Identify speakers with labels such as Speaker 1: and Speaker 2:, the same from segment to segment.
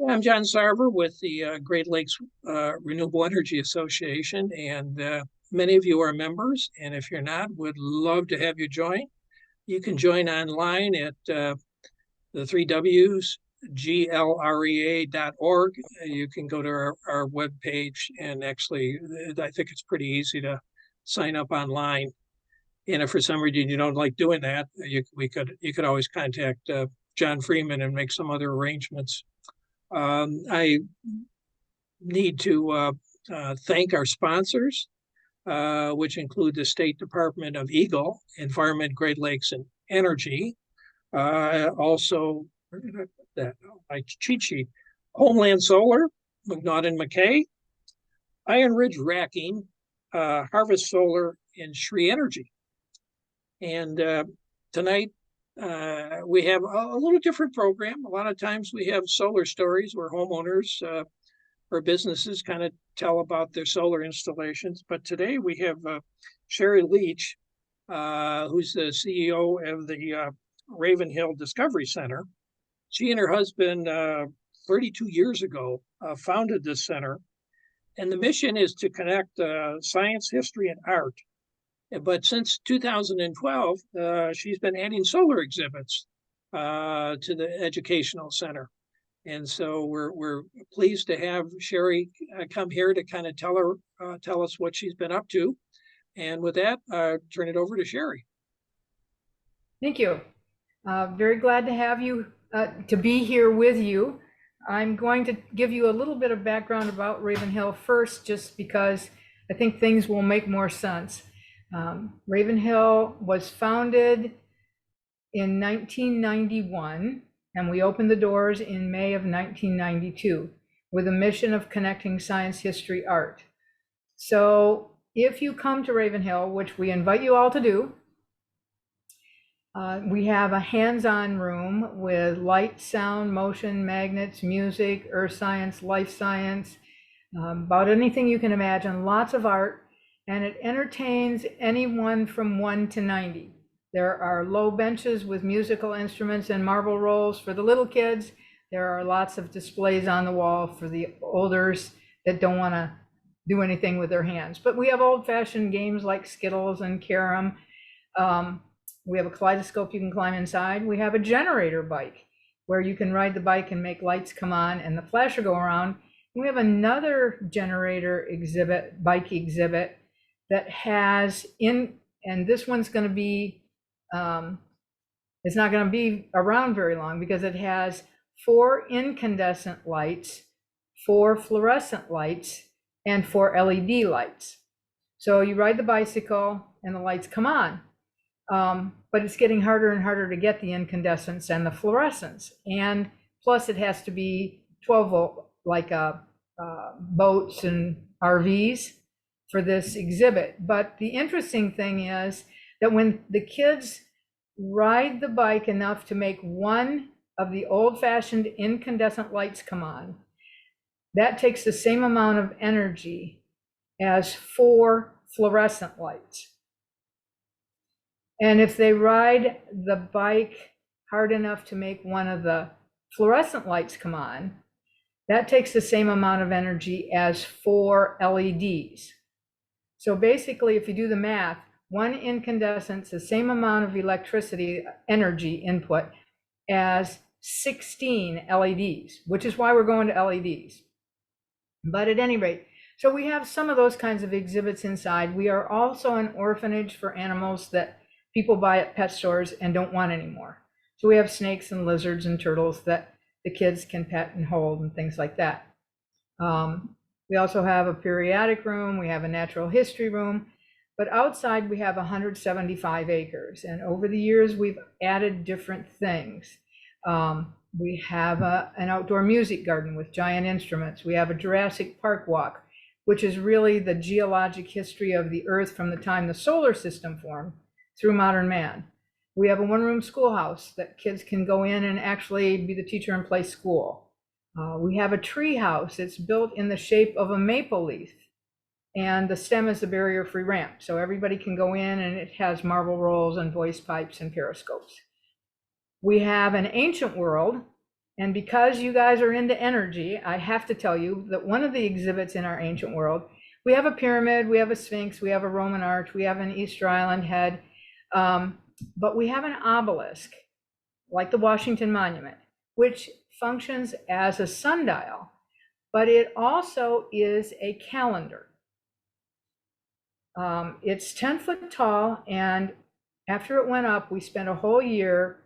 Speaker 1: I'm John Sarver with the Great Lakes Renewable Energy Association, and many of you are members. And if you're not, would love to have you join. You can join online at the three W's, glrea.org. You can go to our webpage, and actually, I think it's pretty easy to sign up online. And if for some reason you don't like doing that, you could always contact John Freeman and make some other arrangements. I need to thank our sponsors, which include the State Department of Eagle, Environment, Great Lakes, and Energy. Also, where did I put that? Oh, my cheat sheet. Homeland Solar, McNaught and McKay, Iron Ridge Racking, Harvest Solar, and Shree Energy. And tonight, we have a little different program. A lot of times we have solar stories where homeowners or businesses kind of tell about their solar installations. But today we have Cheri Leach, who's the CEO of the Ravenhill Discovery Center. She and her husband, 32 years ago, founded this center. And the mission is to connect science, history, and art. But since 2012, she's been adding solar exhibits to the educational center. And so we're pleased to have Cheri come here to kind of tell us what she's been up to. And with that, turn it over to Cheri.
Speaker 2: Thank you. Very glad to have you, to be here with you. I'm going to give you a little bit of background about Ravenhill first, just because I think things will make more sense. Ravenhill was founded in 1991, and we opened the doors in May of 1992 with a mission of connecting science, history, art. So if you come to Ravenhill, which we invite you all to do, we have a hands-on room with light, sound, motion, magnets, music, earth science, life science, about anything you can imagine, lots of art. And it entertains anyone from 1 to 90. There are low benches with musical instruments and marble rolls for the little kids. There are lots of displays on the wall for the olders that don't want to do anything with their hands. But we have old-fashioned games like Skittles and Carom. We have a kaleidoscope you can climb inside. We have a generator bike where you can ride the bike and make lights come on and the flasher go around. We have another generator exhibit, bike exhibit, that has and this one's going to be, it's not going to be around very long because it has 4 incandescent lights, 4 fluorescent lights, and 4 LED lights. So you ride the bicycle and the lights come on, but it's getting harder and harder to get the incandescents and the fluorescents. And plus it has to be 12 volt, like boats and RVs for this exhibit. But the interesting thing is that when the kids ride the bike enough to make one of the old-fashioned incandescent lights come on, that takes the same amount of energy as 4 fluorescent lights. And if they ride the bike hard enough to make one of the fluorescent lights come on, that takes the same amount of energy as 4 LEDs. So basically, if you do the math, 1 incandescent is the same amount of electricity energy input as 16 LEDs, which is why we're going to LEDs. But at any rate, so we have some of those kinds of exhibits inside. We are also an orphanage for animals that people buy at pet stores and don't want anymore. So we have snakes and lizards and turtles that the kids can pet and hold and things like that. We also have a periodic room, we have a natural history room, but outside we have 175 acres. And over the years, we've added different things. We have an outdoor music garden with giant instruments. We have a Jurassic Park walk, which is really the geologic history of the Earth from the time the solar system formed through modern man. We have a one-room schoolhouse that kids can go in and actually be the teacher and play school. We have a tree house. It's built in the shape of a maple leaf, and the stem is a barrier-free ramp. So everybody can go in, and it has marble rolls and voice pipes and periscopes. We have an ancient world And because you guys are into energy, I have to tell you that one of the exhibits in our ancient world, we have a pyramid, we have a sphinx, we have a Roman arch, we have an Easter Island head, but we have an obelisk, like the Washington Monument, which functions as a sundial, but it also is a calendar. It's 10 foot tall, and after it went up, we spent a whole year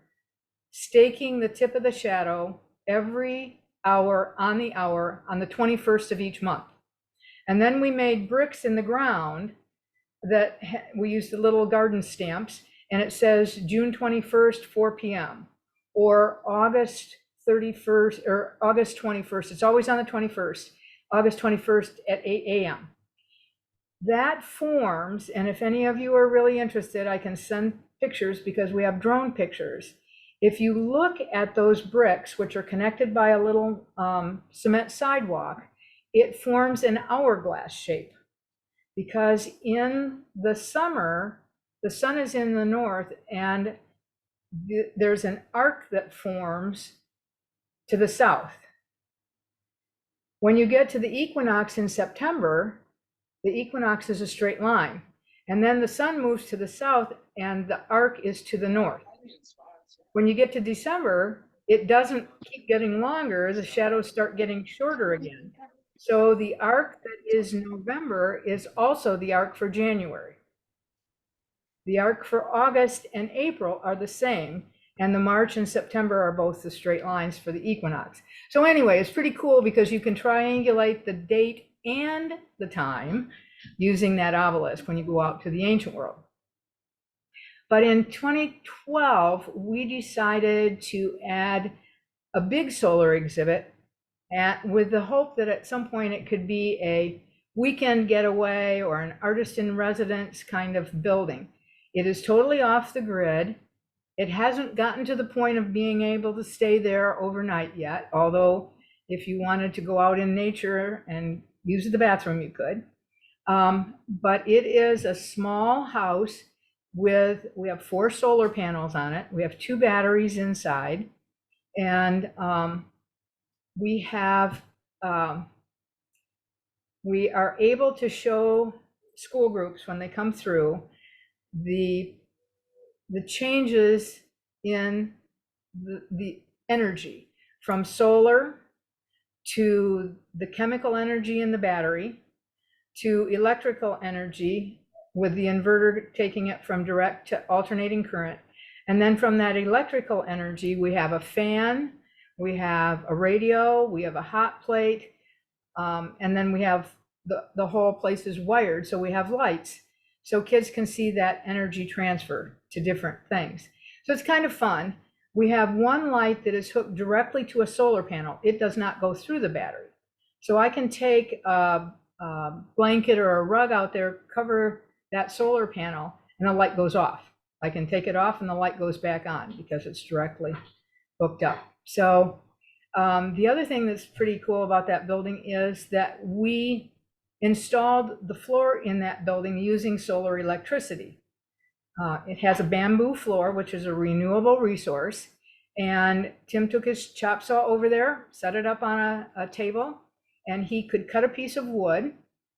Speaker 2: staking the tip of the shadow every hour on the 21st of each month. And then we made bricks in the ground that we used the little garden stamps, and it says June 21st, 4 p.m. or August 31st or August 21st. It's always on the 21st, August 21st at 8 a.m. That forms, and if any of you are really interested, I can send pictures because we have drone pictures. If you look at those bricks, which are connected by a little cement sidewalk, it forms an hourglass shape, because in the summer, the sun is in the north, and there's an arc that forms to the south. When you get to the equinox in September, the equinox is a straight line, and then the sun moves to the south and the arc is to the north. When you get to December, it doesn't keep getting longer, the shadows start getting shorter again. So the arc that is November is also the arc for January. The arc for August and April are the same, and the March and September are both the straight lines for the equinox. So anyway, it's pretty cool because you can triangulate the date and the time using that obelisk when you go out to the ancient world. But in 2012, we decided to add a big solar exhibit with the hope that at some point it could be a weekend getaway or an artist in residence kind of building. It is totally off the grid. It hasn't gotten to the point of being able to stay there overnight yet, although if you wanted to go out in nature and use the bathroom, you could. But it is a small house we have 4 solar panels on it. We have 2 batteries inside, and we are able to show school groups when they come through the changes in the energy from solar to the chemical energy in the battery to electrical energy with the inverter taking it from direct to alternating current. And then from that electrical energy, we have a fan, we have a radio, we have a hot plate, and then we have the whole place is wired, so we have lights. So kids can see that energy transfer to different things. So it's kind of fun. We have one light that is hooked directly to a solar panel. It does not go through the battery. So I can take a blanket or a rug out there, cover that solar panel, and the light goes off. I can take it off and the light goes back on because it's directly hooked up. So the other thing that's pretty cool about that building is that we installed the floor in that building using solar electricity. It has a bamboo floor, which is a renewable resource. And Tim took his chop saw over there, set it up on a table, and he could cut a piece of wood.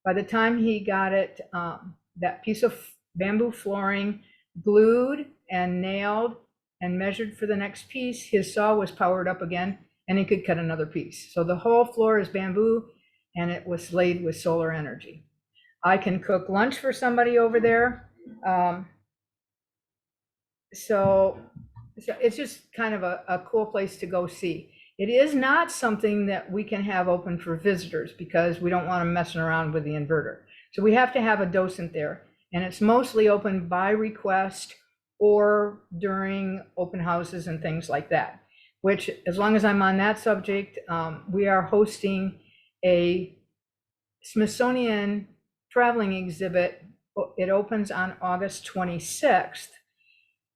Speaker 2: By the time he got it, that piece of bamboo flooring glued and nailed and measured for the next piece, his saw was powered up again and he could cut another piece. So the whole floor is bamboo and it was laid with solar energy. I can cook lunch for somebody over there. So it's just kind of a cool place to go see. It is not something that we can have open for visitors because we don't want them messing around with the inverter. So we have to have a docent there, and it's mostly open by request or during open houses and things like that, which, as long as I'm on that subject, we are hosting a Smithsonian traveling exhibit. It opens on August 26th.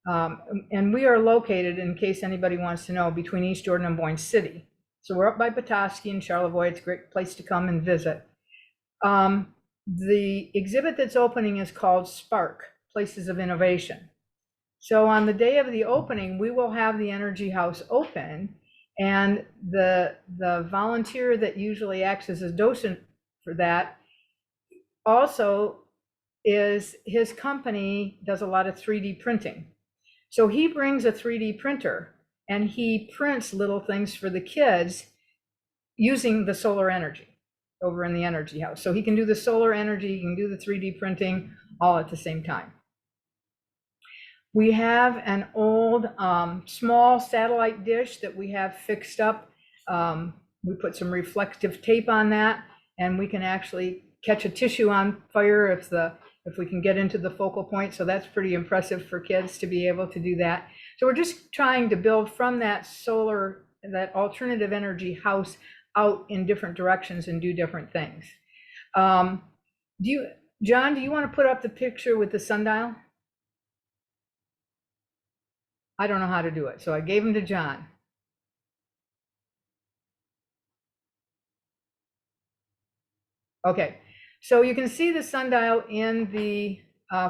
Speaker 2: And we are located, in case anybody wants to know, between East Jordan and Boyne City. So we're up by Petoskey and Charlevoix. It's a great place to come and visit. The exhibit that's opening is called Spark, Places of Innovation. So on the day of the opening, we will have the Energy House open, And the volunteer that usually acts as a docent for that also is his company does a lot of 3D printing. So he brings a 3D printer and he prints little things for the kids using the solar energy over in the energy house. So he can do the solar energy, he can do the 3D printing all at the same time. We have an old small satellite dish that we have fixed up. We put some reflective tape on that, and we can actually catch a tissue on fire if we can get into the focal point. So that's pretty impressive for kids to be able to do that. So we're just trying to build from that that alternative energy house out in different directions and do different things. John, do you want to put up the picture with the sundial? I don't know how to do it, so I gave him to John. Okay, so you can see the sundial in the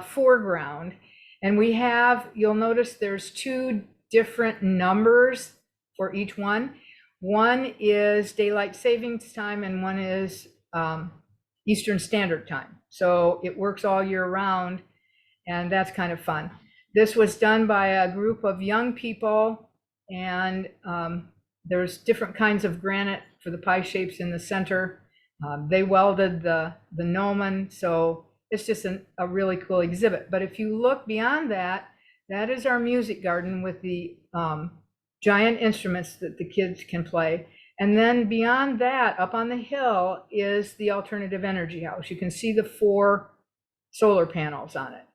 Speaker 2: foreground, and you'll notice there's two different numbers for each one. One is daylight savings time and one is Eastern Standard Time. So it works all year round, and that's kind of fun. This was done by a group of young people, and there's different kinds of granite for the pie shapes in the center. They welded the gnomon, so it's just a really cool exhibit. But if you look beyond that, that is our music garden with the giant instruments that the kids can play. And then beyond that, up on the hill, is the alternative energy house. You can see the 4 solar panels on it.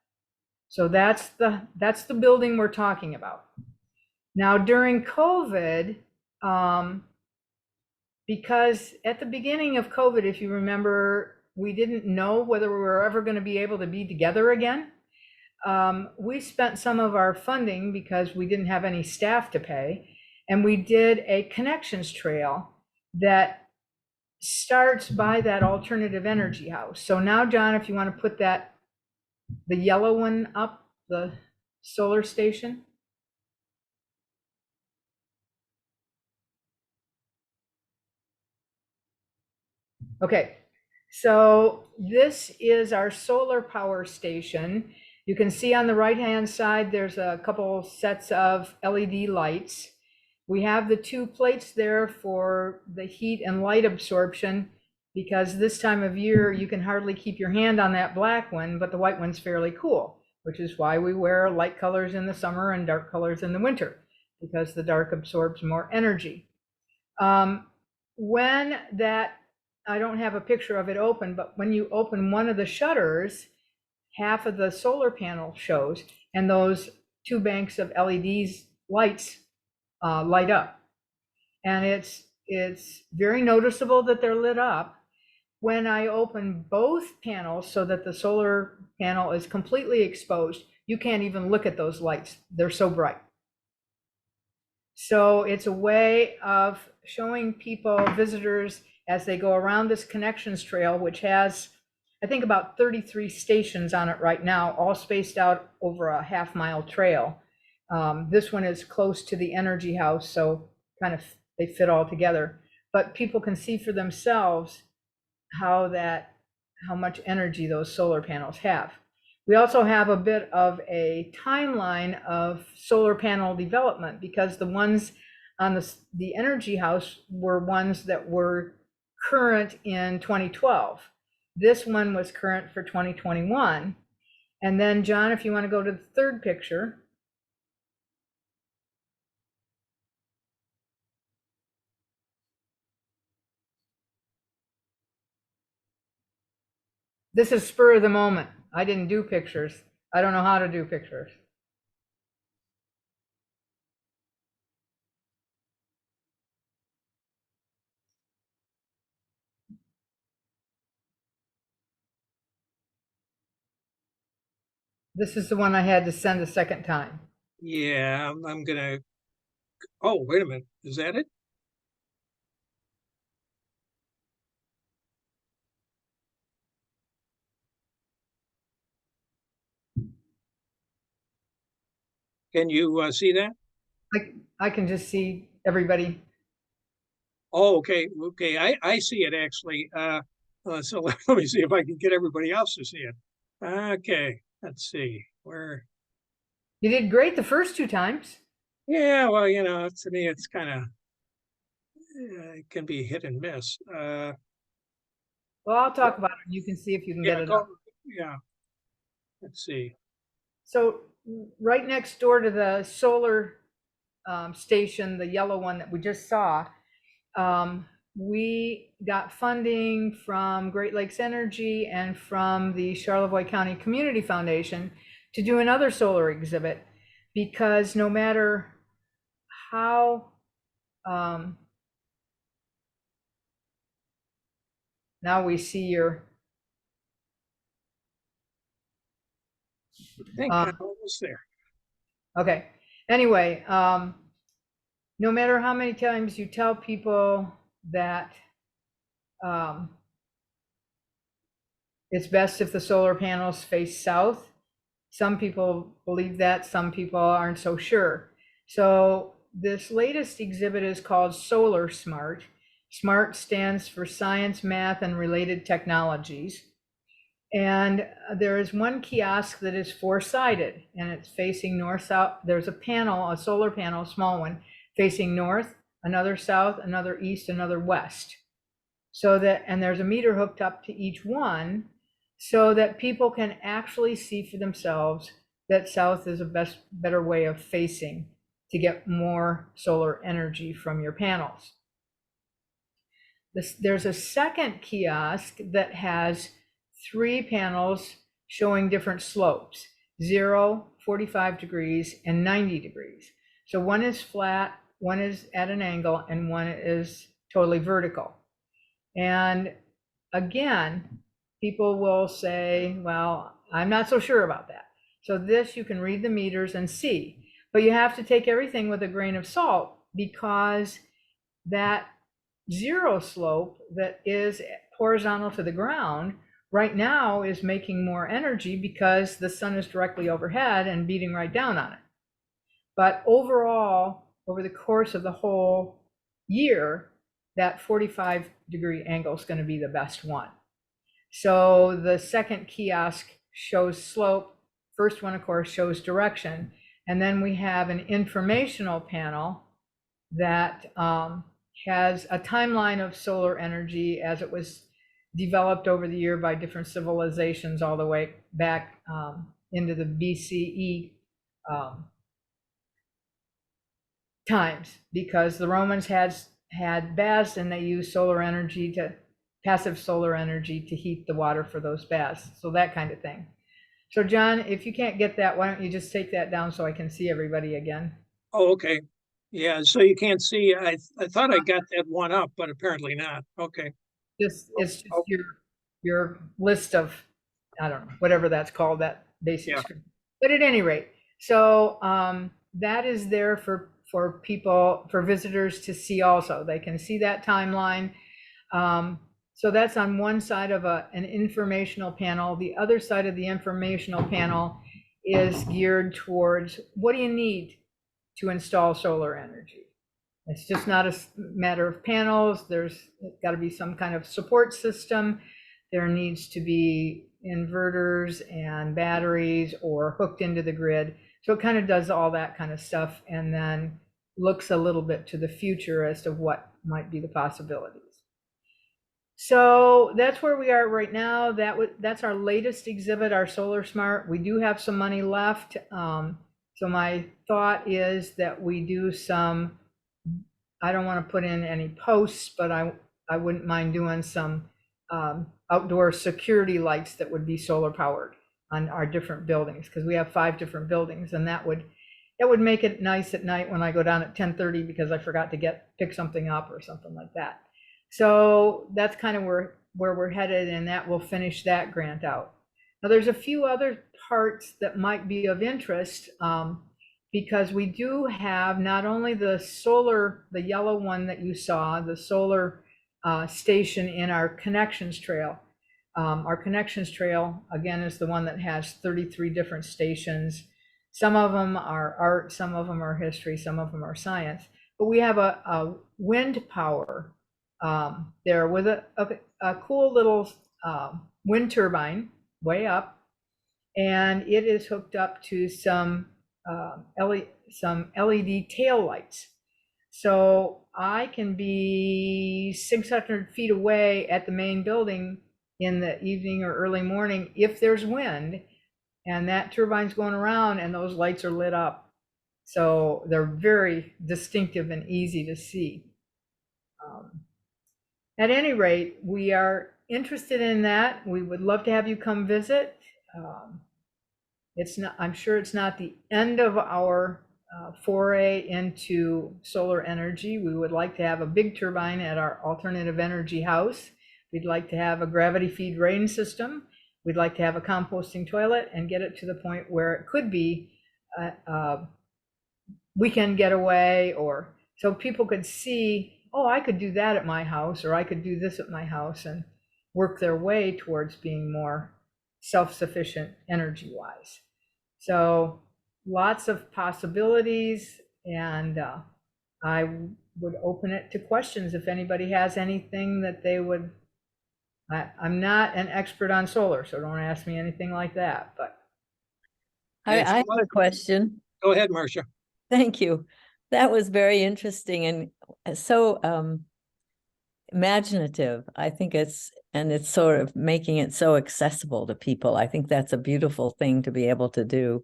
Speaker 2: So that's the building we're talking about. Now during COVID, because at the beginning of COVID, if you remember, we didn't know whether we were ever going to be able to be together again. We spent some of our funding because we didn't have any staff to pay, and we did a connections trail that starts by that alternative energy house. So now, John, if you want to put the yellow one up, the solar station. Okay, so this is our solar power station. You can see on the right-hand side, there's a couple sets of LED lights. We have the 2 plates there for the heat and light absorption, because this time of year, you can hardly keep your hand on that black one, but the white one's fairly cool, which is why we wear light colors in the summer and dark colors in the winter, because the dark absorbs more energy. When that, I don't have a picture of it open, but when you open one of the shutters, half of the solar panel shows, and those 2 banks of LEDs lights light up. And it's very noticeable that they're lit up. When I open both panels so that the solar panel is completely exposed, you can't even look at those lights. They're so bright. So it's a way of showing people, visitors, as they go around this connections trail, which has, I think, about 33 stations on it right now, all spaced out over a half-mile trail. This one is close to the energy house, so kind of they fit all together. But people can see for themselves how much energy those solar panels have. We also have a bit of a timeline of solar panel development, because the ones on the energy house were ones that were current in 2012. This one was current for 2021. And then, John, if you want to go to the 3rd picture. This is spur of the moment. I didn't do pictures. I don't know how to do pictures. This is the one I had to send a second time.
Speaker 1: Yeah, I'm gonna, oh, wait a minute. Is that it? Can you see that?
Speaker 2: I can just see everybody.
Speaker 1: Oh, okay, okay. I see it actually. So let me see if I can get everybody else to see it. Okay, let's see where.
Speaker 2: You did great the first two times.
Speaker 1: Yeah, well, to me, it's kind of it can be hit and miss.
Speaker 2: Well, I'll talk
Speaker 1: Well,
Speaker 2: about it. You can see if you can get
Speaker 1: yeah,
Speaker 2: it
Speaker 1: go.
Speaker 2: up.
Speaker 1: Yeah, let's see.
Speaker 2: So right next door to the solar station, the yellow one that we just saw, um, we got funding from Great Lakes Energy and from the Charlevoix County Community Foundation to do another solar exhibit, because no matter how, now we see your,
Speaker 1: I think I'm
Speaker 2: um,
Speaker 1: almost there.
Speaker 2: okay. Anyway, no matter how many times you tell people that um, it's best if the solar panels face south, some people believe that, some people aren't so sure. So this latest exhibit is called Solar Smart. SMART stands for Science, Math, and Related Technologies. And there is one kiosk that is four-sided, and it's facing north-south. There's a panel, a solar panel, a small one, facing north, another south, another east, another west. So that, and there's a meter hooked up to each one, so that people can actually see for themselves that south is a better way of facing to get more solar energy from your panels. There's a second kiosk that has three panels showing different slopes: 0, 45 degrees, and 90 degrees. So one is flat, one is at an angle, and one is totally vertical. And again, people will say, well, I'm not so sure about that. So this, you can read the meters and see, but you have to take everything with a grain of salt, because that zero slope that is horizontal to the ground right now is making more energy because the sun is directly overhead and beating right down on it. But overall, over the course of the whole year, that 45-degree angle is going to be the best one. So the second kiosk shows slope. First one, of course, shows direction. And then we have an informational panel that has a timeline of solar energy as it was developed over the year by different civilizations all the way back into the BCE times, because the Romans had baths and they used solar energy to passive solar energy to heat the water for those baths. So that kind of thing. So John, if you can't get that, why don't you just take that down so I can see everybody again?
Speaker 1: Oh, okay. Yeah, so you can't see. I thought I got that one up, but apparently not. Okay.
Speaker 2: Just,
Speaker 1: Oh,
Speaker 2: it's just
Speaker 1: oh,
Speaker 2: your list of, I don't know, whatever that's called, that basic
Speaker 1: yeah.
Speaker 2: screen. But at any rate, so that is there for people, for visitors to see also. They can see that timeline. So that's on one side of an informational panel. The other side of the informational panel is geared towards, what do you need to install solar energy? It's just not a matter of panels. There's got to be some kind of support system. There needs to be inverters and batteries or hooked into the grid. So it kind of does all that kind of stuff, and then looks a little bit to the future as to what might be the possibilities. So that's where we are right now. That's our latest exhibit, our Solar Smart. We do have some money left. So my thought is that we do some, I don't want to put in any posts, but I wouldn't mind doing some outdoor security lights that would be solar powered on our different buildings, because we have 5 different buildings, and that would make it nice at night when I go down at 10:30 because I forgot to pick something up or something like that. So that's kind of where we're headed, and that will finish that grant out. Now there's a few other parts that might be of interest, because we do have not only the solar, the yellow one that you saw, the solar station in our connections trail. Our connections trail, again, is the one that has 33 different stations. Some of them are art, some of them are history, some of them are science. But we have a wind power there with a cool little wind turbine way up, and it is hooked up to some LED tail lights. So I can be 600 feet away at the main building in the evening or early morning if there's wind, and that turbine's going around and those lights are lit up. So they're very distinctive and easy to see. At any rate, we are interested in that. We would love to have you come visit. It's not, I'm sure it's not the end of our foray into solar energy. We would like to have a big turbine at our alternative energy house. We'd like to have a gravity feed rain system. We'd like to have a composting toilet and get it to the point where it could be a weekend getaway, or so people could see, oh, I could do that at my house, or I could do this at my house, and work their way towards being more self-sufficient energy-wise. So lots of possibilities, and I would open it to questions if anybody has anything that they would. I'm not an expert on solar, so don't ask me anything like that, but.
Speaker 3: I have a question.
Speaker 1: Go ahead, Marcia.
Speaker 3: Thank you. That was very interesting and so imaginative. I think it's sort of making it so accessible to people. I think that's a beautiful thing to be able to do.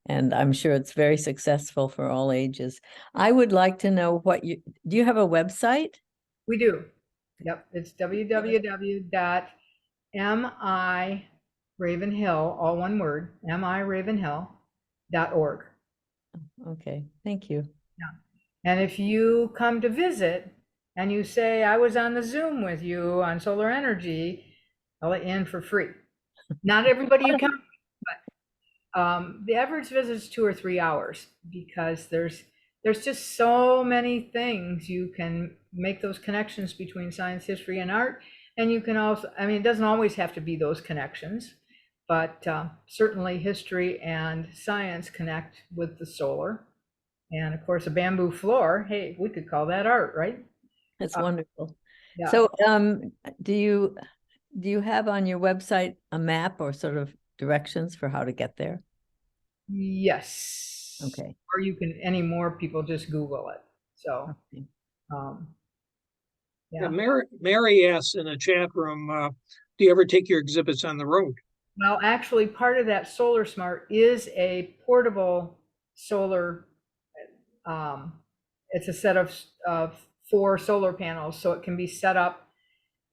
Speaker 3: And I'm sure it's very successful for all ages. I would like to know do you have a website?
Speaker 2: We do. Yep. It's www.miravenhill, all one word, miravenhill.org.
Speaker 3: Okay, thank you.
Speaker 2: Yeah. And if you come to visit and you say, I was on the Zoom with you on solar energy, I'll let you in for free. Not everybody you come, but the average visit is 2 or 3 hours, because there's just so many things. You can make those connections between science, history, and art. And you can also, I mean, it doesn't always have to be those connections, but certainly history and science connect with the solar. And of course, a bamboo floor, hey, we could call that art, right?
Speaker 3: That's wonderful.
Speaker 2: Yeah.
Speaker 3: So do you have on your website a map or sort of directions for how to get there?
Speaker 2: Yes.
Speaker 3: Okay.
Speaker 2: Or you can, any more people just Google it. So,
Speaker 3: Okay.
Speaker 1: Yeah, Mary asks in the chat room, do you ever take your exhibits on the road?
Speaker 2: Well, actually, part of that Solar Smart is a portable solar. It's a set of 4 solar panels, so it can be set up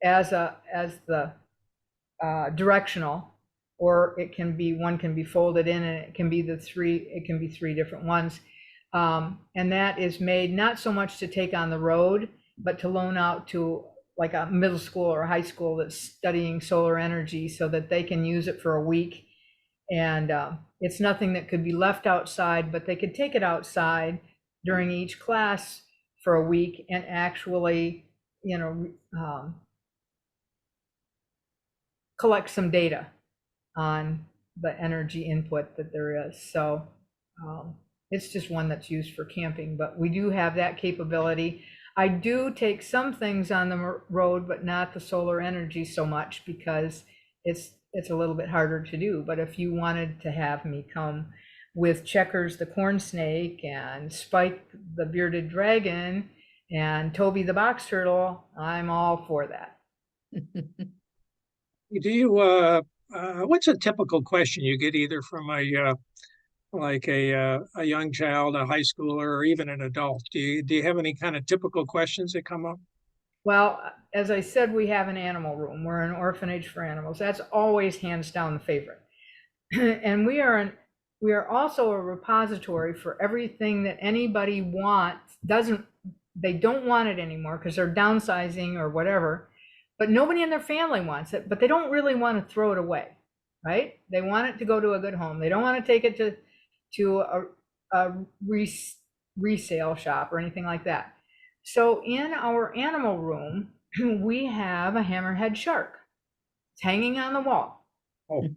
Speaker 2: as the directional, or it can be, one can be folded in, and it can be 3 different ones. And that is made not so much to take on the road, but to loan out to like a middle school or a high school that's studying solar energy, so that they can use it for a week. And it's nothing that could be left outside, but they could take it outside during each class for a week and actually, collect some data on the energy input that there is. So it's just one that's used for camping, but we do have that capability. I do take some things on the road, but not the solar energy so much, because it's a little bit harder to do. But if you wanted to have me come with Checkers the corn snake and Spike the bearded dragon and Toby the box turtle, I'm all for that.
Speaker 1: Do you, what's a typical question you get either from a young child, a high schooler, or even an adult? Do you have any kind of typical questions that come up?
Speaker 2: Well, as I said, we have an animal room. We're an orphanage for animals. That's always hands down the favorite. And we are also a repository for everything that anybody wants. They don't want it anymore because they're downsizing or whatever, but nobody in their family wants it, but they don't really want to throw it away, right? They want it to go to a good home. They don't want to take it to a resale shop or anything like that. So in our animal room, we have a hammerhead shark. It's hanging on the wall.
Speaker 1: Oh.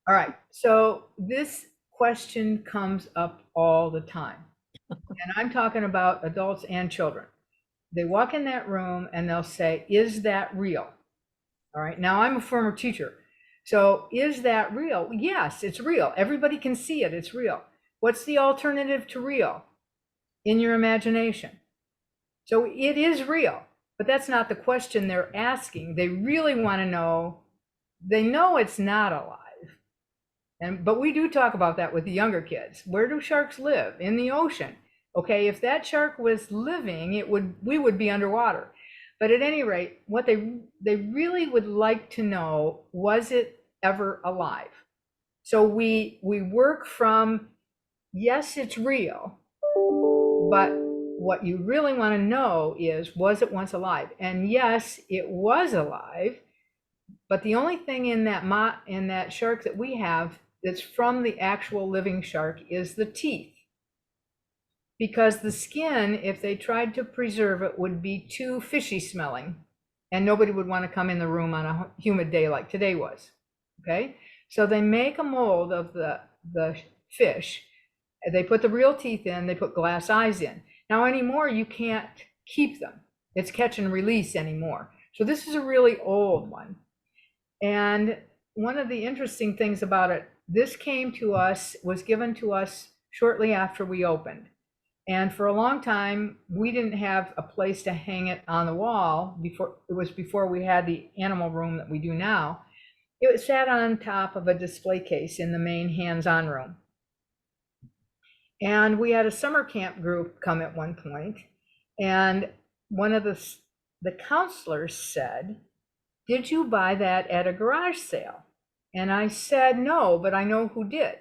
Speaker 2: All right. So this question comes up all the time. And I'm talking about adults and children. They walk in that room and they'll say, is that real? All right. Now, I'm a former teacher. So is that real? Yes, it's real. Everybody can see it. It's real. What's the alternative to real? In your imagination. So it is real, but that's not the question they're asking. They really want to know, they know it's not alive. But we do talk about that with the younger kids. Where do sharks live? In the ocean. Okay, if that shark was living, we would be underwater. But at any rate, what they really would like to know, was it ever alive? So we work from, yes, it's real, but what you really want to know is, was it once alive? And yes, it was alive, but the only thing in that shark that we have that's from the actual living shark is the teeth. Because the skin, if they tried to preserve it, would be too fishy smelling, and nobody would want to come in the room on a humid day like today was. Okay, so they make a mold of the fish. They put the real teeth in, they put glass eyes in. Now anymore, you can't keep them. It's catch and release anymore. So this is a really old one. And one of the interesting things about it, this was given to us shortly after we opened. And for a long time, we didn't have a place to hang it on the wall. Before we had the animal room that we do now. It sat on top of a display case in the main hands-on room. And we had a summer camp group come at one point, and one of the counselors said, did you buy that at a garage sale? And I said, no, but I know who did,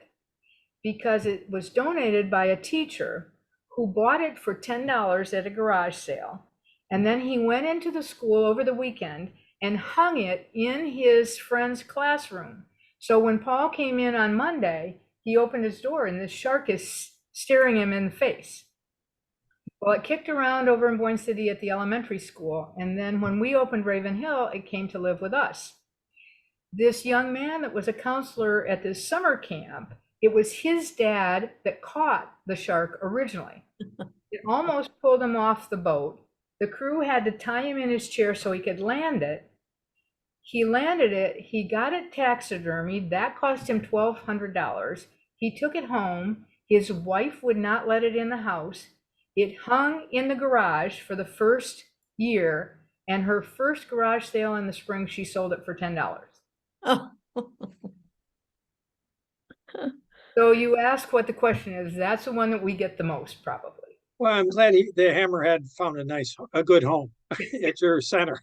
Speaker 2: because it was donated by a teacher who bought it for $10 at a garage sale. And then he went into the school over the weekend and hung it in his friend's classroom. So when Paul came in on Monday, he opened his door and this shark is staring him in the face. Well, it kicked around over in Boyne City at the elementary school. And then when we opened Raven Hill, it came to live with us. This young man that was a counselor at this summer camp, it was his dad that caught the shark originally. It almost pulled him off the boat. The crew had to tie him in his chair so he could land it. He landed it. He got it taxidermied. That cost him $1,200. He took it home. His wife would not let it in the house. It hung in the garage for the first year, and her first garage sale in the spring, she sold it for $10.
Speaker 3: Oh.
Speaker 2: So you ask what the question is. That's the one that we get the most, probably.
Speaker 1: Well, I'm glad the hammerhead found a good home at your center.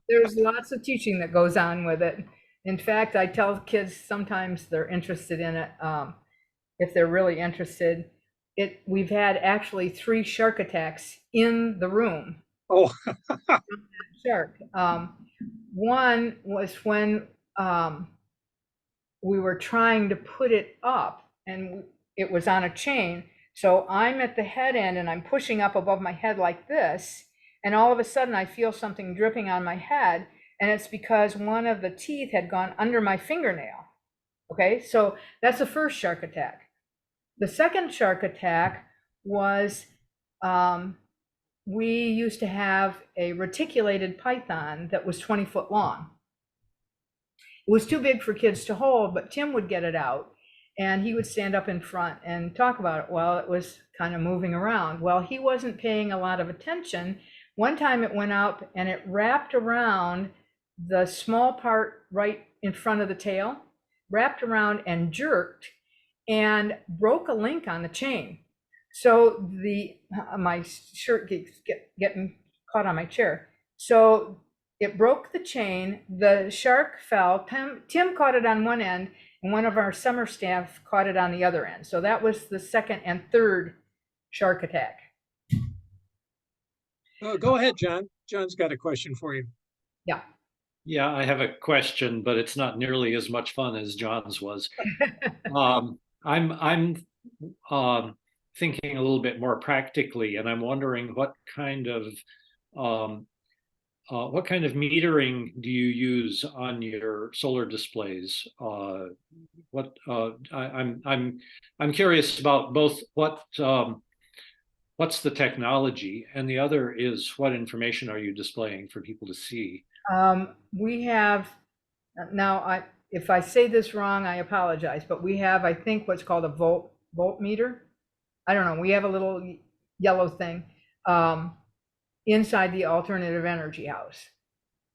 Speaker 2: There's lots of teaching that goes on with it. In fact, I tell kids sometimes they're interested in it. If they're really interested, we've had actually 3 shark attacks in the room.
Speaker 1: Oh,
Speaker 2: Shark. One was when we were trying to put it up, and it was on a chain. So I'm at the head end and I'm pushing up above my head like this. And all of a sudden I feel something dripping on my head. And it's because one of the teeth had gone under my fingernail. Okay, so that's the first shark attack. The second shark attack was, we used to have a reticulated python that was 20 foot long. It was too big for kids to hold, but Tim would get it out and he would stand up in front and talk about it while it was kind of moving around. Well, he wasn't paying a lot of attention. One time it went up and it wrapped around the small part right in front of the tail, wrapped around and jerked and broke a link on the chain. So my shirt keeps getting caught on my chair. So it broke the chain, the shark fell, Tim caught it on one end, and one of our summer staff caught it on the other end. So that was the second and third shark attack.
Speaker 1: go ahead, John. John's got a question for you.
Speaker 2: Yeah.
Speaker 4: Yeah, I have a question, but it's not nearly as much fun as John's was. I'm thinking a little bit more practically, and I'm wondering what kind of metering do you use on your solar displays? I'm curious about both what what's the technology? And the other is, what information are you displaying for people to see?
Speaker 2: We have, now if I say this wrong, I apologize, but we have, I think, what's called a voltmeter. I don't know, we have a little yellow thing inside the alternative energy house.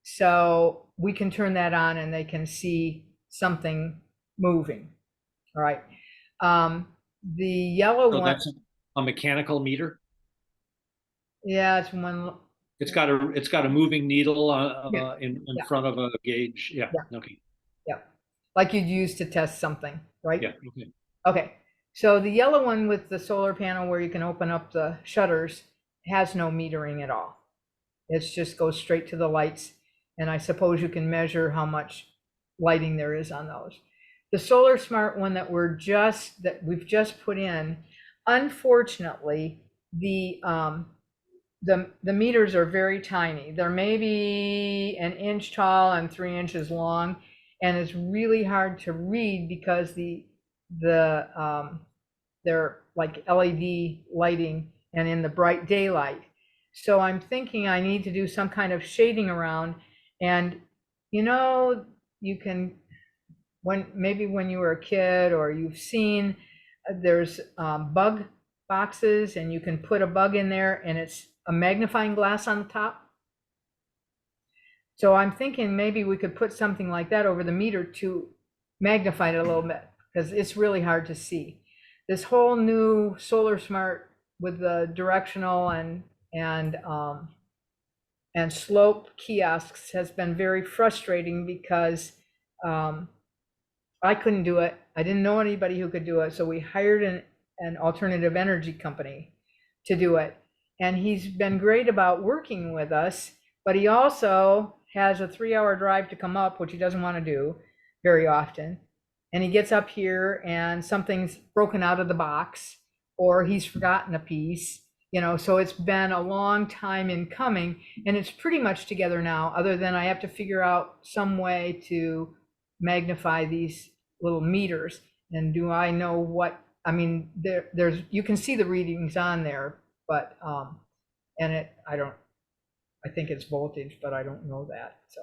Speaker 2: So we can turn that on and they can see something moving. All right. The yellow
Speaker 4: So
Speaker 2: one,
Speaker 4: that's a mechanical meter?
Speaker 2: yeah, it's one.
Speaker 4: It's got a moving needle
Speaker 2: Yeah.
Speaker 4: in
Speaker 2: Yeah.
Speaker 4: front of a gauge. Yeah.
Speaker 2: Yeah.
Speaker 4: Okay.
Speaker 2: Yeah. Like you'd use to test something, right?
Speaker 4: Yeah. Okay.
Speaker 2: Okay. So the yellow one with the solar panel where you can open up the shutters has no metering at all. It just goes straight to the lights. And I suppose you can measure how much lighting there is on those. The Solar Smart one that we've just put in, unfortunately, the meters are very tiny. They're maybe an inch tall and 3 inches long, and it's really hard to read because they're like LED lighting and in the bright daylight. So I'm thinking I need to do some kind of shading around, and you can, maybe when you were a kid or you've seen, there's bug boxes and you can put a bug in there and it's a magnifying glass on the top. So I'm thinking maybe we could put something like that over the meter to magnify it a little bit, because it's really hard to see. This whole new Solar Smart with the directional and slope kiosks has been very frustrating because I couldn't do it. I didn't know anybody who could do it. So we hired an alternative energy company to do it. And he's been great about working with us, but he also has a 3-hour drive to come up, which he doesn't want to do very often. And he gets up here and something's broken out of the box or he's forgotten a piece, so it's been a long time in coming, and it's pretty much together now, other than I have to figure out some way to magnify these little meters. And do I know what, I mean, there's, you can see the readings on there, but, and I think it's voltage, but I don't know that. So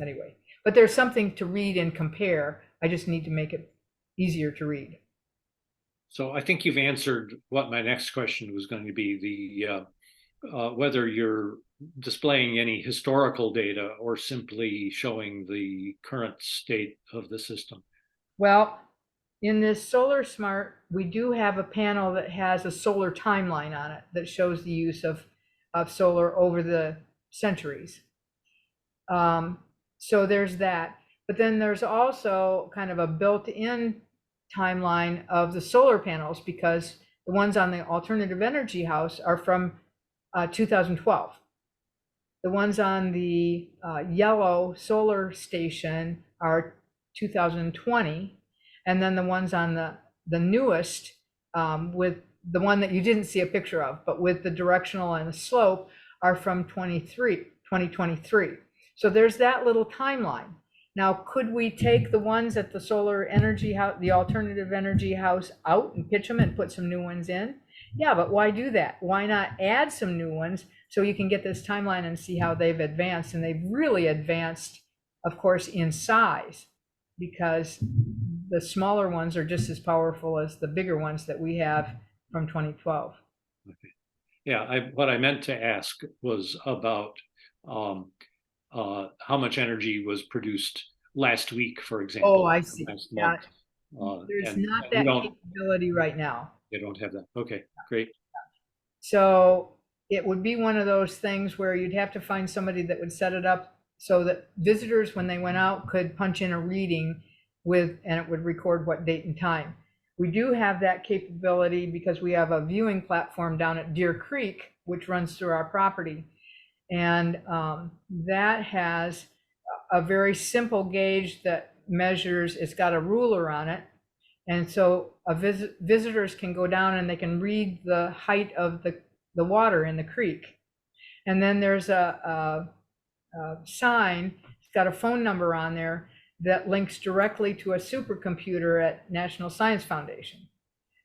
Speaker 2: anyway, but there's something to read and compare. I just need to make it easier to read.
Speaker 4: So I think you've answered what my next question was going to be, whether you're displaying any historical data or simply showing the current state of the system.
Speaker 2: Well, in this Solar Smart, we do have a panel that has a solar timeline on it that shows the use of solar over the centuries. So there's that. But then there's also kind of a built-in timeline of the solar panels, because the ones on the alternative energy house are from 2012. The ones on the yellow solar station are 2020. And then the ones on the newest, with the one that you didn't see a picture of, but with the directional and the slope, are from 2023. So there's that little timeline. Now, could we take the ones at the solar energy house, the alternative energy house, out and pitch them and put some new ones in? Yeah, but why do that? Why not add some new ones so you can get this timeline and see how they've advanced? And they've really advanced, of course, in size, because the smaller ones are just as powerful as the bigger ones that we have from 2012.
Speaker 4: Okay. Yeah, what I meant to ask was about how much energy was produced last week, for example.
Speaker 2: Oh, I see.
Speaker 4: Last
Speaker 2: Yeah.
Speaker 4: month.
Speaker 2: There's not that capability right now.
Speaker 4: They don't have that. Okay, great.
Speaker 2: So it would be one of those things where you'd have to find somebody that would set it up so that visitors, when they went out, could punch in a reading and it would record what date and time. We do have that capability because we have a viewing platform down at Deer Creek, which runs through our property. And that has a very simple gauge that measures, it's got a ruler on it. And so visitors can go down and they can read the height of the water in the creek. And then there's a sign, it's got a phone number on there that links directly to a supercomputer at National Science Foundation.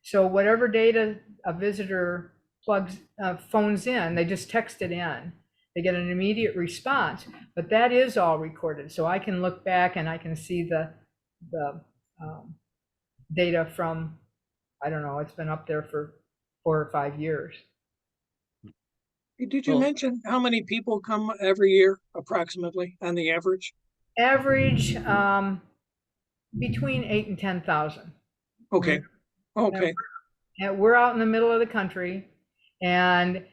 Speaker 2: So whatever data a visitor phones in, they just text it in. They get an immediate response, but that is all recorded. So I can look back and I can see the data from, I don't know, it's been up there for 4 or 5 years.
Speaker 1: Did you
Speaker 4: Well-
Speaker 1: mention how many people come every year approximately on the average?
Speaker 2: Average between 8 and 10,000.
Speaker 1: Okay, okay.
Speaker 2: And we're out in the middle of the country, and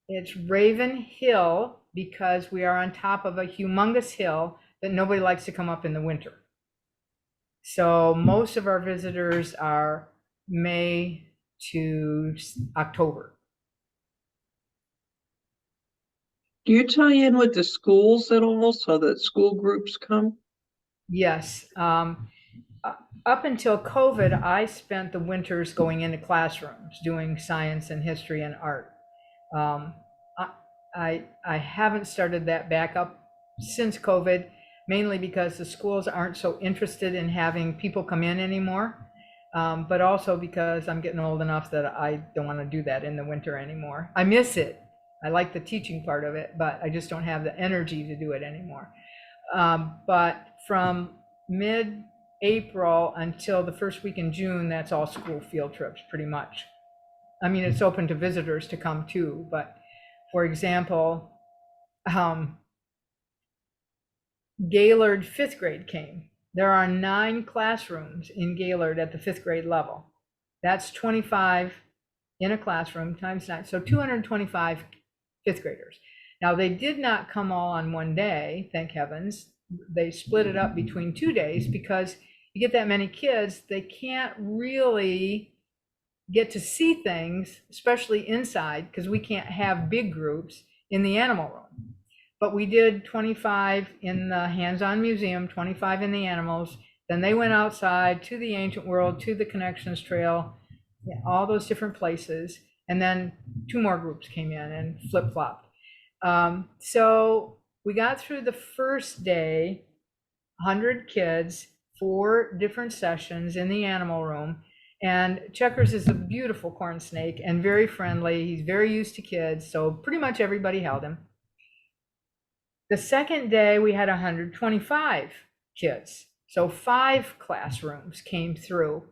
Speaker 2: it's Raven Hill because we are on top of a humongous hill that nobody likes to come up in the winter. So most of our visitors are May to October.
Speaker 5: Do you tie in with the schools at all so that school groups come?
Speaker 2: Yes. Up until COVID, I spent the winters going into classrooms doing science and history and art. I haven't started that back up since COVID, mainly because the schools aren't so interested in having people come in anymore, but also because I'm getting old enough that I don't want to do that in the winter anymore. I miss it. I like the teaching part of it, but I just don't have the energy to do it anymore. But from mid-April until the first week in June, that's all school field trips, pretty much. I mean, it's open to visitors to come too, but for example, Gaylord 5th grade came. There are 9 classrooms in Gaylord at the 5th grade level. That's 25 in a classroom times 9, so 225 5th graders. Now, they did not come all on one day, thank heavens. They split it up between 2 days because you get that many kids, they can't really get to see things, especially inside, because we can't have big groups in the animal room. But we did 25 in the hands-on museum, 25 in the animals. Then they went outside to the ancient world, to the Connections Trail, all those different places. And then 2 more groups came in and flip-flopped. So we got through the first day, 100 kids, 4 different sessions in the animal room. And Checkers is a beautiful corn snake and very friendly. He's very used to kids, so pretty much everybody held him. The second day, we had 125 kids. So 5 classrooms came through.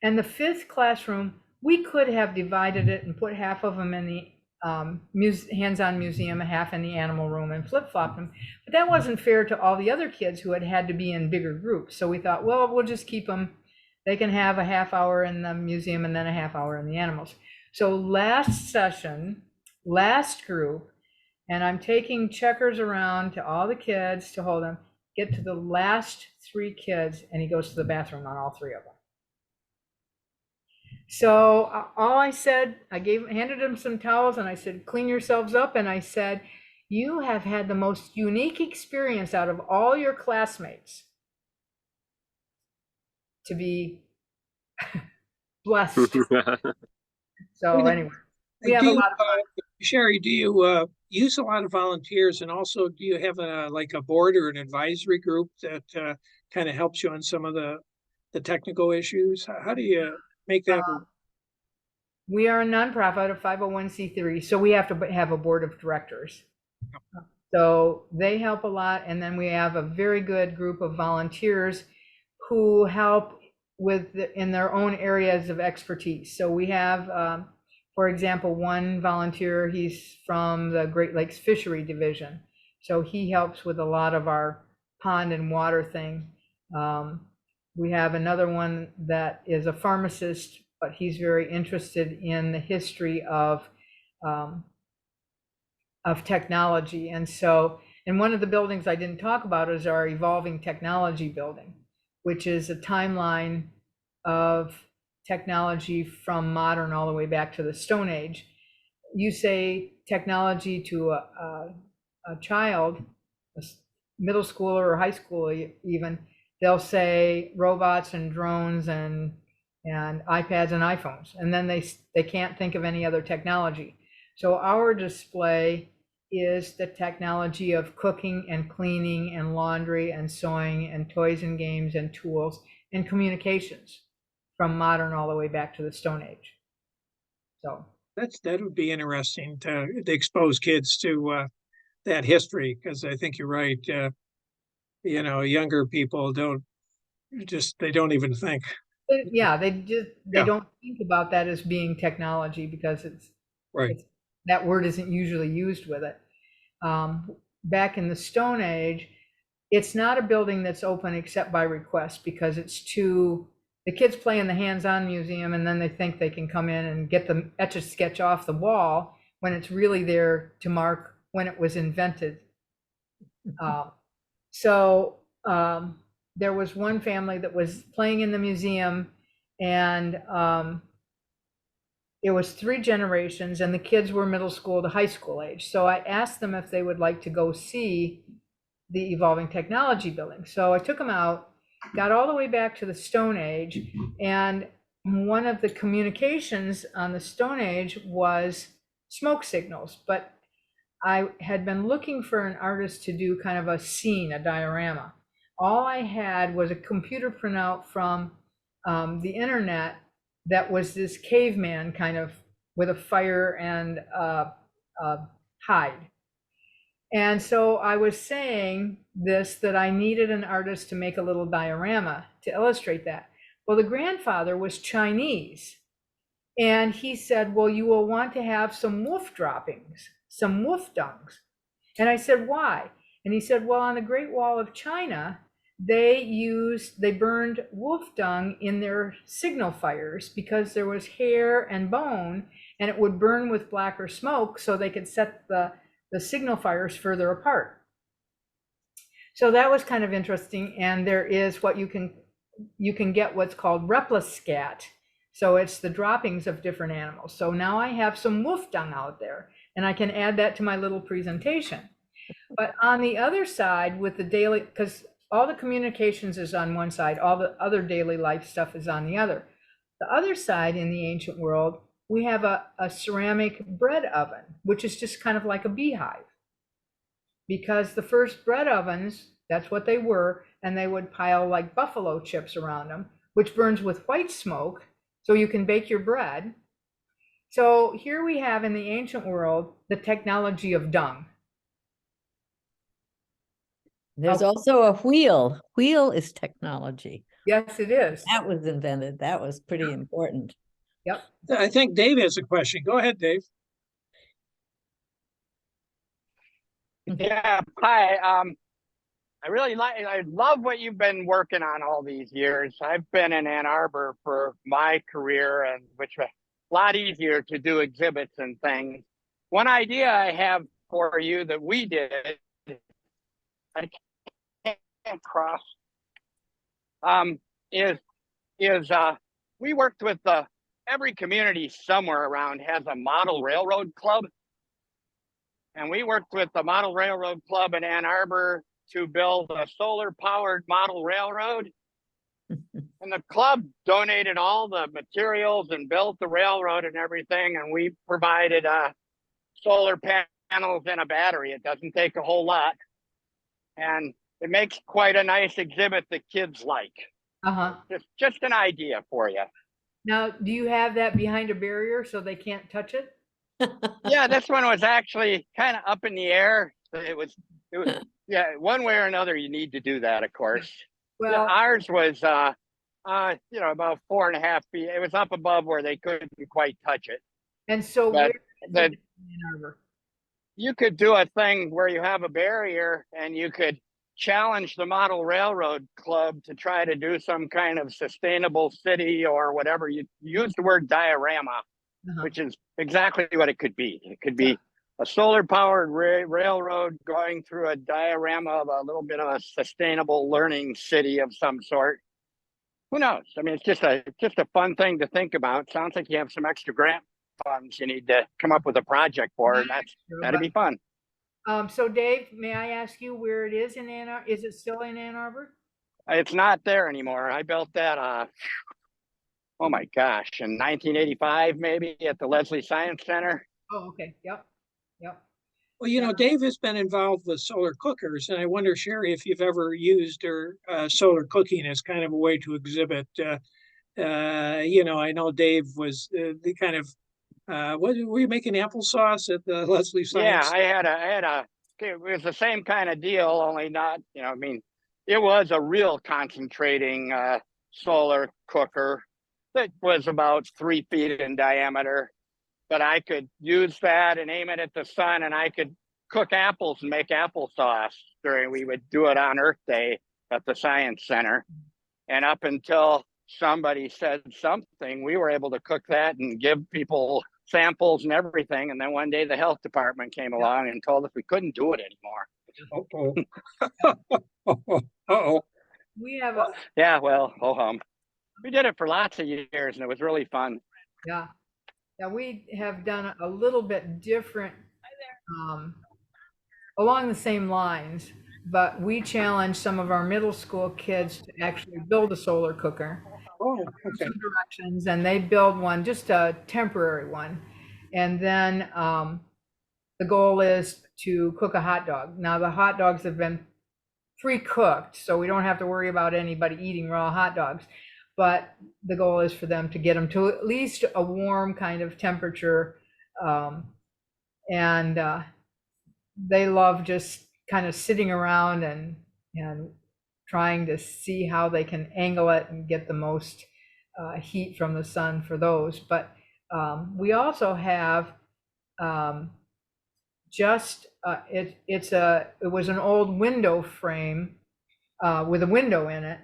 Speaker 2: And the 5th classroom, we could have divided it and put half of them in the hands-on museum, half in the animal room, and flip-flopped them. But that wasn't fair to all the other kids who had to be in bigger groups. So we thought, well, we'll just keep them. They can have a half hour in the museum and then a half hour in the animals. So last session, last group, and I'm taking Checkers around to all the kids to hold them, get to the last 3 kids, and he goes to the bathroom on all 3 of them. So all I said, handed him some towels and I said, clean yourselves up. And I said, you have had the most unique experience out of all your classmates to be blessed. So anyway, we have a lot of fun.
Speaker 1: Cheri, do you use a lot of volunteers, and also do you have like a board or an advisory group that kind of helps you on some of the technical issues? How do you make that work?
Speaker 2: We are a nonprofit, a 501c3, so we have to have a board of directors. So they help a lot, and then we have a very good group of volunteers who help in their own areas of expertise. So we have, for example, one volunteer, he's from the Great Lakes Fishery Division. So he helps with a lot of our pond and water thing. We have another one that is a pharmacist, but he's very interested in the history of technology. And so, and one of the buildings I didn't talk about is our Evolving Technology building, which is a timeline of technology from modern all the way back to the Stone Age. You say technology to a child, a middle schooler or high schooler even, they'll say robots and drones and iPads and iPhones, and then they can't think of any other technology. So our display is the technology of cooking and cleaning and laundry and sewing and toys and games and tools and communications from modern all the way back to the Stone Age. So
Speaker 1: That would be interesting to expose kids to that history, because I think you're right. Younger people they don't even think.
Speaker 2: Yeah, they
Speaker 1: Yeah,
Speaker 2: don't think about that as being technology because
Speaker 1: right.
Speaker 2: it's that word isn't usually used with it. Back in the Stone Age, it's not a building that's open except by request because the kids play in the hands-on museum and then they think they can come in and get the Etch-a-Sketch off the wall when it's really there to mark when it was invented. So there was one family that was playing in the museum, and it was 3 generations, and the kids were middle school to high school age. So I asked them if they would like to go see the Evolving Technology building. So I took them out, got all the way back to the Stone Age, and one of the communications on the Stone Age was smoke signals. But I had been looking for an artist to do kind of a scene, a diorama. All I had was a computer printout from the internet that was this caveman kind of with a fire and hide. And so I was saying that I needed an artist to make a little diorama to illustrate that. Well, the grandfather was Chinese. And he said, well, you will want to have some wolf droppings, some wolf dungs. And I said, why? And he said, well, on the Great Wall of China, they burned wolf dung in their signal fires because there was hair and bone and it would burn with blacker smoke so they could set the signal fires further apart. So that was kind of interesting. And there is what you can get what's called repliscat. So it's the droppings of different animals. So now I have some wolf dung out there and I can add that to my little presentation. But on the other side with the daily, because all the communications is on one side, all the other daily life stuff is on the other. The other side in the ancient world, we have a ceramic bread oven, which is just kind of like a beehive. Because the first bread ovens, that's what they were, and they would pile like buffalo chips around them, which burns with white smoke, so you can bake your bread. So here we have in the ancient world the technology of dung.
Speaker 3: There's also a wheel. Wheel is technology.
Speaker 2: Yes, it is.
Speaker 3: That was invented. That was pretty important.
Speaker 2: Yep.
Speaker 1: I think Dave has a question. Go ahead, Dave.
Speaker 6: Yeah, hi. I love what you've been working on all these years. I've been in Ann Arbor for my career, and which was a lot easier to do exhibits and things. One idea I have for you that we did, I can't cross, is we worked with every community somewhere around has a model railroad club. And we worked with the Model Railroad Club in Ann Arbor to build a solar-powered model railroad. And the club donated all the materials and built the railroad and everything. And we provided solar panels and a battery. It doesn't take a whole lot. And it makes quite a nice exhibit that kids like. Just an idea for you.
Speaker 2: Now, do you have that behind a barrier so they can't touch it?
Speaker 6: Yeah, this one was actually kind of up in the air. It was, yeah, one way or another, you need to do that, of course. Well, yeah, ours was, about 4.5 feet. It was up above where they couldn't quite touch it.
Speaker 2: And so
Speaker 6: you could do a thing where you have a barrier and you could challenge the Model Railroad Club to try to do some kind of sustainable city or whatever. You use the word diorama. Which is exactly what it could be. It could be a solar-powered railroad going through a diorama of a little bit of a sustainable learning city of some sort. Who knows? I mean, it's just a fun thing to think about. Sounds like you have some extra grant funds you need to come up with a project for, and that'd be fun.
Speaker 2: So Dave, may I ask you where it is in Ann Arbor? Is it still in Ann Arbor?
Speaker 6: It's not there anymore. I built that oh my gosh, in 1985, maybe at the Leslie Science Center.
Speaker 2: Oh, okay. Yep.
Speaker 1: Well, Dave has been involved with solar cookers, and I wonder, Cheri, if you've ever used solar cooking as kind of a way to exhibit. I know Dave was the kind of were you making applesauce at the Leslie
Speaker 6: Yeah,
Speaker 1: Science?
Speaker 6: it was the same kind of deal, only not, I mean, it was a real concentrating solar cooker that was about 3 feet in diameter. But I could use that and aim it at the sun, and I could cook apples and make applesauce we would do it on Earth Day at the Science Center. And up until somebody said something, we were able to cook that and give people samples and everything. And then one day the health department came along and told us we couldn't do it anymore.
Speaker 1: Uh-oh.
Speaker 2: We have
Speaker 6: Yeah, well, ho hum. We did it for lots of years, and it was really fun.
Speaker 2: yeah. Yeah, we have done a little bit different along the same lines, but we challenged some of our middle school kids to actually build a solar cooker.
Speaker 1: Oh, okay.
Speaker 2: Some directions, and they build one, just a temporary one. And then the goal is to cook a hot dog. Now the hot dogs have been pre-cooked, so we don't have to worry about anybody eating raw hot dogs. But the goal is for them to get them to at least a warm kind of temperature. And they love just kind of sitting around and trying to see how they can angle it and get the most heat from the sun for those. But we also have it was an old window frame with a window in it,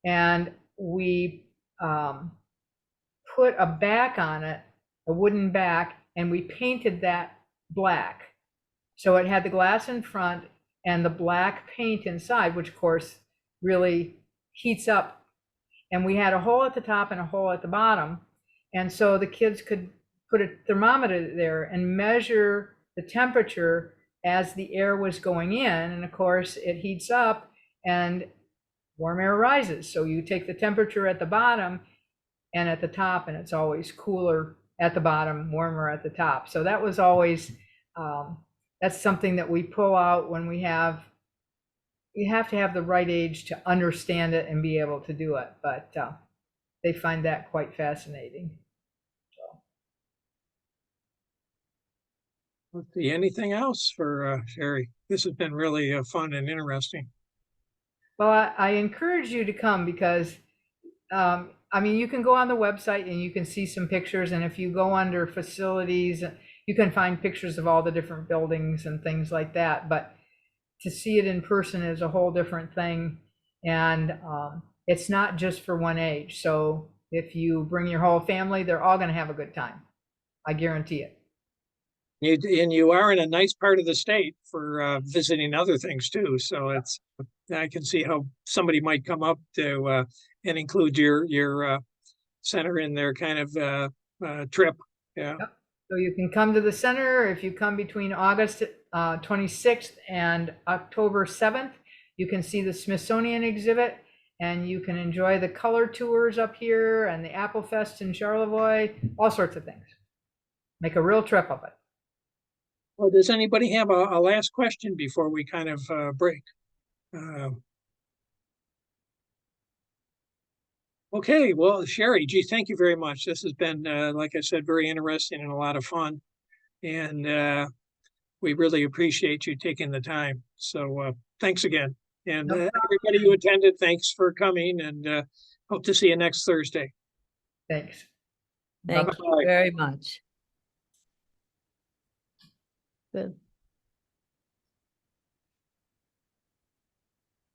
Speaker 2: and we put a back on it, a wooden back, and we painted that black. So it had the glass in front and the black paint inside, which of course really heats up. And we had a hole at the top and a hole at the bottom. And so the kids could put a thermometer there and measure the temperature as the air was going in. And of course it heats up and warm air rises. So you take the temperature at the bottom and at the top, and it's always cooler at the bottom, warmer at the top. So that was always, that's something that we pull out when you have to have the right age to understand it and be able to do it. But they find that quite fascinating.
Speaker 1: Let's see, anything else for Cheri? This has been really fun and interesting.
Speaker 2: Well, I encourage you to come because, I mean, you can go on the website and you can see some pictures. And if you go under facilities, you can find pictures of all the different buildings and things like that. But to see it in person is a whole different thing. And it's not just for one age. So if you bring your whole family, they're all going to have a good time. I guarantee it.
Speaker 1: And you are in a nice part of the state for visiting other things too. So I can see how somebody might come up to and include your center in their kind of trip. Yeah.
Speaker 2: Yep. So you can come to the center. If you come between August 26th and October 7th, you can see the Smithsonian exhibit, and you can enjoy the color tours up here and the Apple Fest in Charlevoix, all sorts of things. Make a real trip of it.
Speaker 1: Well, does anybody have a last question before we kind of break? Okay, well, Cheri, gee, thank you very much. This has been, like I said, very interesting and a lot of fun. And we really appreciate you taking the time. So thanks again. And
Speaker 2: No
Speaker 1: everybody who attended, thanks for coming, and hope to see you next Thursday.
Speaker 2: Thanks.
Speaker 3: Thank
Speaker 1: Bye-bye.
Speaker 3: you very much. Good.